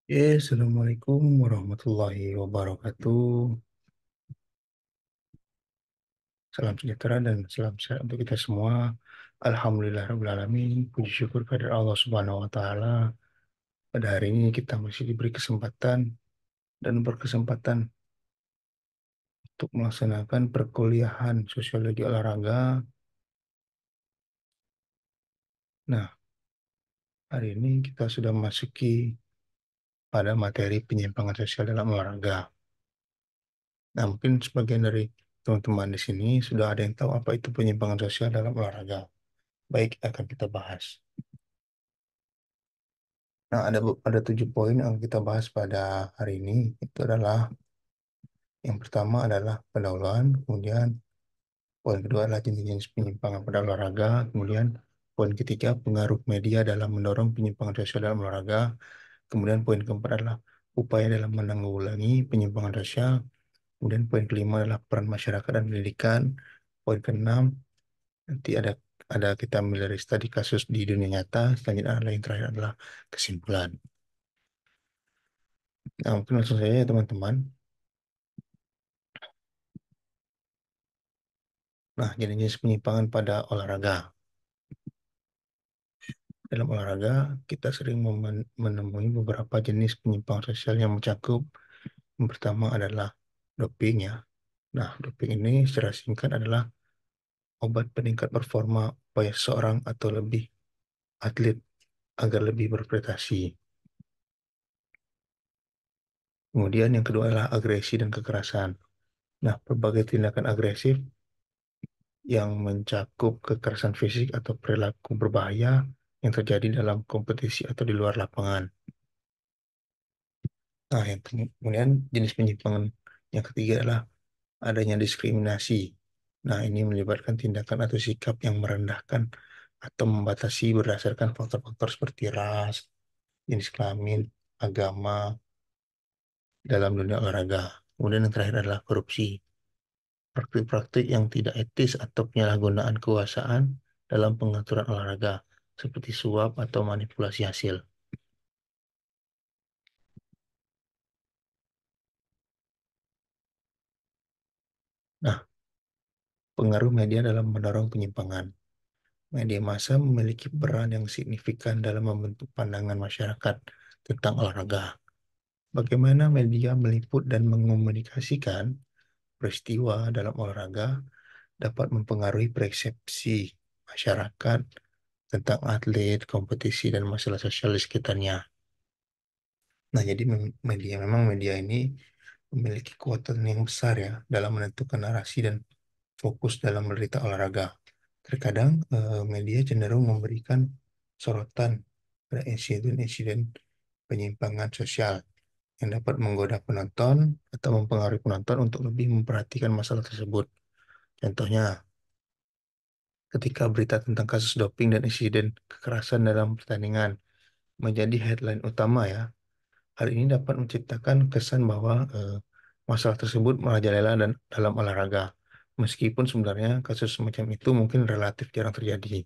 Assalamualaikum warahmatullahi wabarakatuh. Salam sejahtera dan salam sehat untuk kita semua. Alhamdulillah alamin. Puji syukur kepada Allah Subhanahu wa taala. Pada hari ini kita masih diberi kesempatan dan berkesempatan untuk melaksanakan perkuliahan sosiologi olahraga. Nah, hari ini kita sudah memasuki pada materi penyimpangan sosial dalam olahraga. Nah, mungkin sebagian dari teman-teman di sini sudah ada yang tahu apa itu penyimpangan sosial dalam olahraga. Baik, akan kita bahas. Nah, ada 7 poin yang kita bahas pada hari ini. Itu adalah yang pertama adalah pendahuluan, kemudian poin kedua adalah jenis-jenis penyimpangan pada olahraga, kemudian poin ketiga pengaruh media dalam mendorong penyimpangan sosial dalam olahraga, kemudian poin keempat adalah upaya dalam menanggulangi penyimpangan sosial, kemudian poin kelima adalah peran masyarakat dan pendidikan, poin keenam nanti ada kita ambil dari studi kasus di dunia nyata, selanjutnya adalah yang terakhir adalah kesimpulan. Nah, mungkin langsung saja ya teman-teman. Nah, jenis penyimpangan pada olahraga. Dalam olahraga, kita sering menemui beberapa jenis penyimpangan sosial yang mencakup. Yang pertama adalah doping ya. Nah, doping ini secara singkat adalah obat peningkat performa upaya seorang atau lebih atlet agar lebih berprestasi. Kemudian yang kedua adalah agresi dan kekerasan. Nah, berbagai tindakan agresif yang mencakup kekerasan fisik atau perilaku berbahaya yang terjadi dalam kompetisi atau di luar lapangan. Nah, yang kemudian jenis penyimpangan yang ketiga adalah adanya diskriminasi. Nah, ini melibatkan tindakan atau sikap yang merendahkan atau membatasi berdasarkan faktor-faktor seperti ras, jenis kelamin, agama dalam dunia olahraga. Kemudian yang terakhir adalah korupsi. Praktik-praktik yang tidak etis atau penyalahgunaan kekuasaan dalam pengaturan olahraga, seperti suap atau manipulasi hasil. Nah, pengaruh media dalam mendorong penyimpangan. Media massa memiliki peran yang signifikan dalam membentuk pandangan masyarakat tentang olahraga. Bagaimana media meliput dan mengomunikasikan peristiwa dalam olahraga dapat mempengaruhi persepsi masyarakat tentang atlet, kompetisi, dan masalah sosial di sekitarnya. Nah, jadi media ini memiliki kekuatan yang besar ya dalam menentukan narasi dan fokus dalam berita olahraga. Terkadang media cenderung memberikan sorotan pada insiden-insiden penyimpangan sosial yang dapat menggoda penonton atau mempengaruhi penonton untuk lebih memperhatikan masalah tersebut. Contohnya, ketika berita tentang kasus doping dan insiden kekerasan dalam pertandingan menjadi headline utama ya, hal ini dapat menciptakan kesan bahwa masalah tersebut merajalela dan dalam olahraga. Meskipun sebenarnya kasus semacam itu mungkin relatif jarang terjadi.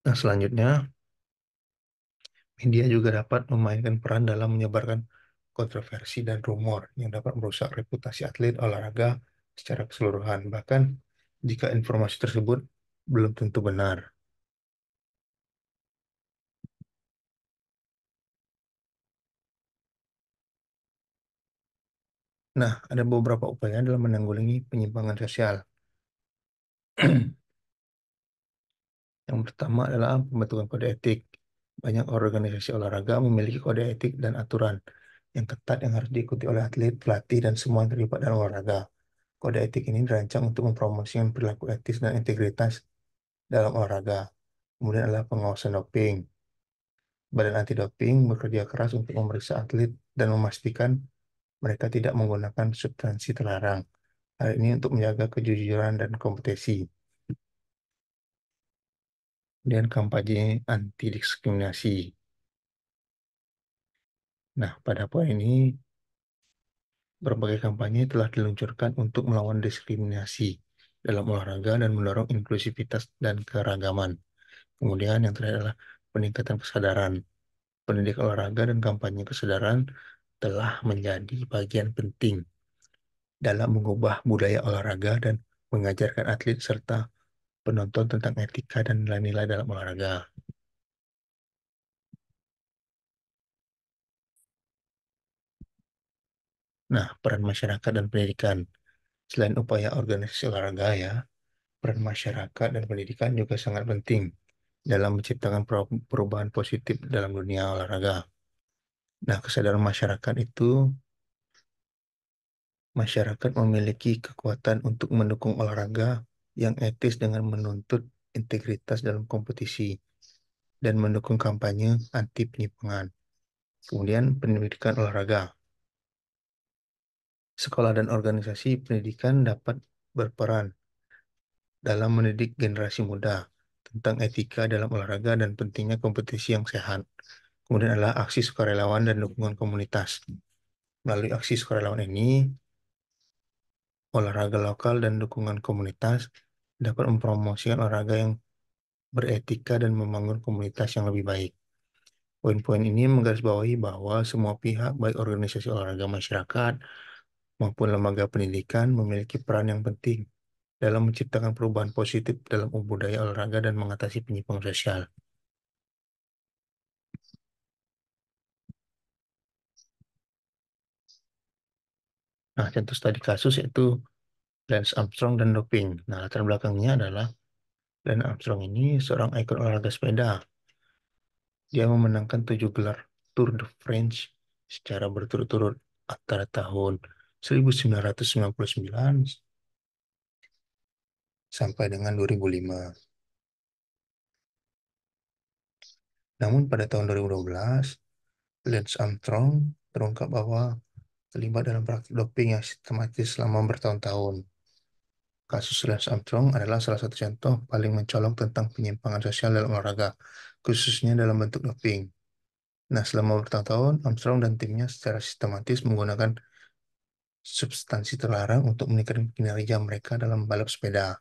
Nah, selanjutnya, media juga dapat memainkan peran dalam menyebarkan kontroversi dan rumor yang dapat merusak reputasi atlet olahraga secara keseluruhan, bahkan jika informasi tersebut belum tentu benar. Nah, ada beberapa upaya dalam menanggulangi penyimpangan sosial. Yang pertama adalah pembentukan kode etik. Banyak organisasi olahraga memiliki kode etik dan aturan yang ketat yang harus diikuti oleh atlet, pelatih, dan semua yang terlibat dalam olahraga. Kode etik ini dirancang untuk mempromosikan perilaku etis dan integritas dalam olahraga. Kemudian adalah pengawasan doping. Badan anti doping bekerja keras untuk memeriksa atlet dan memastikan mereka tidak menggunakan substansi terlarang. Hal ini untuk menjaga kejujuran dan kompetisi. Kemudian kampanye anti diskriminasi. Nah, pada poin ini berbagai kampanye telah diluncurkan untuk melawan diskriminasi dalam olahraga dan mendorong inklusivitas dan keragaman. Kemudian yang terakhir adalah peningkatan kesadaran. pendidikan olahraga dan kampanye kesadaran telah menjadi bagian penting dalam mengubah budaya olahraga dan mengajarkan atlet serta penonton tentang etika dan nilai-nilai dalam olahraga. Nah, peran masyarakat dan pendidikan. Selain upaya organisasi olahraga ya, peran masyarakat dan pendidikan juga sangat penting dalam menciptakan perubahan positif dalam dunia olahraga. Nah, kesadaran masyarakat itu, masyarakat memiliki kekuatan untuk mendukung olahraga yang etis dengan menuntut integritas dalam kompetisi dan mendukung kampanye anti penyimpangan. Kemudian pendidikan olahraga. Sekolah dan organisasi pendidikan dapat berperan dalam mendidik generasi muda tentang etika dalam olahraga dan pentingnya kompetisi yang sehat. Kemudian adalah aksi sukarelawan dan dukungan komunitas. Melalui aksi sukarelawan ini, olahraga lokal dan dukungan komunitas dapat mempromosikan olahraga yang beretika dan membangun komunitas yang lebih baik. Poin-poin ini menggarisbawahi bahwa semua pihak, baik organisasi olahraga masyarakat maupun lembaga pendidikan, memiliki peran yang penting dalam menciptakan perubahan positif dalam budaya olahraga dan mengatasi penyimpangan sosial. Nah, contoh studi kasus yaitu Lance Armstrong dan doping. Nah, latar belakangnya adalah Lance Armstrong ini seorang ikon olahraga sepeda. Dia memenangkan 7 gelar Tour de France secara berturut-turut antara tahun 1999 sampai dengan 2005. Namun pada tahun 2012, Lance Armstrong terungkap bahwa terlibat dalam praktik doping yang sistematis selama bertahun-tahun. Kasus Lance Armstrong adalah salah satu contoh paling mencolok tentang penyimpangan sosial dalam olahraga, khususnya dalam bentuk doping. Nah, selama bertahun-tahun, Armstrong dan timnya secara sistematis menggunakan substansi terlarang untuk meningkatkan kinerja mereka dalam balap sepeda.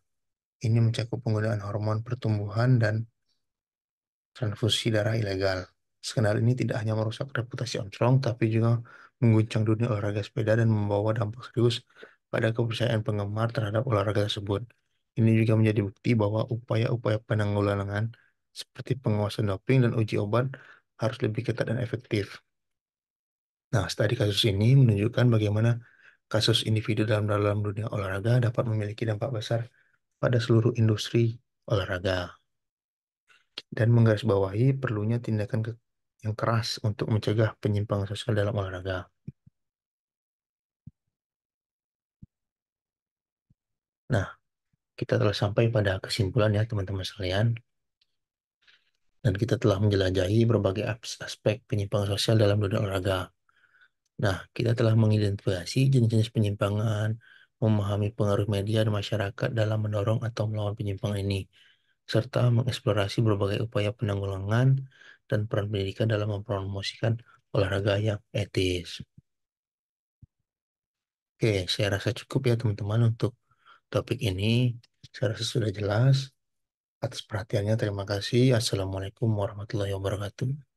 Ini mencakup penggunaan hormon pertumbuhan dan transfusi darah ilegal. Skandal ini tidak hanya merusak reputasi Armstrong, tapi juga mengguncang dunia olahraga sepeda dan membawa dampak serius pada kepercayaan penggemar terhadap olahraga tersebut. Ini juga menjadi bukti bahwa upaya-upaya penanggulangan seperti pengawasan doping dan uji obat harus lebih ketat dan efektif. Nah, studi kasus ini menunjukkan bagaimana kasus individu dalam dalam dunia olahraga dapat memiliki dampak besar pada seluruh industri olahraga dan menggarisbawahi perlunya tindakan yang keras untuk mencegah penyimpangan sosial dalam olahraga. Nah, kita telah sampai pada kesimpulan ya teman-teman sekalian, dan kita telah menjelajahi berbagai aspek penyimpangan sosial dalam dunia olahraga. Nah, kita telah mengidentifikasi jenis-jenis penyimpangan, memahami pengaruh media dan masyarakat dalam mendorong atau melawan penyimpangan ini, serta mengeksplorasi berbagai upaya penanggulangan dan peran pendidikan dalam mempromosikan olahraga yang etis. Oke, saya rasa cukup ya teman-teman untuk topik ini. Saya rasa sudah jelas. Atas perhatiannya, terima kasih. Assalamualaikum warahmatullahi wabarakatuh.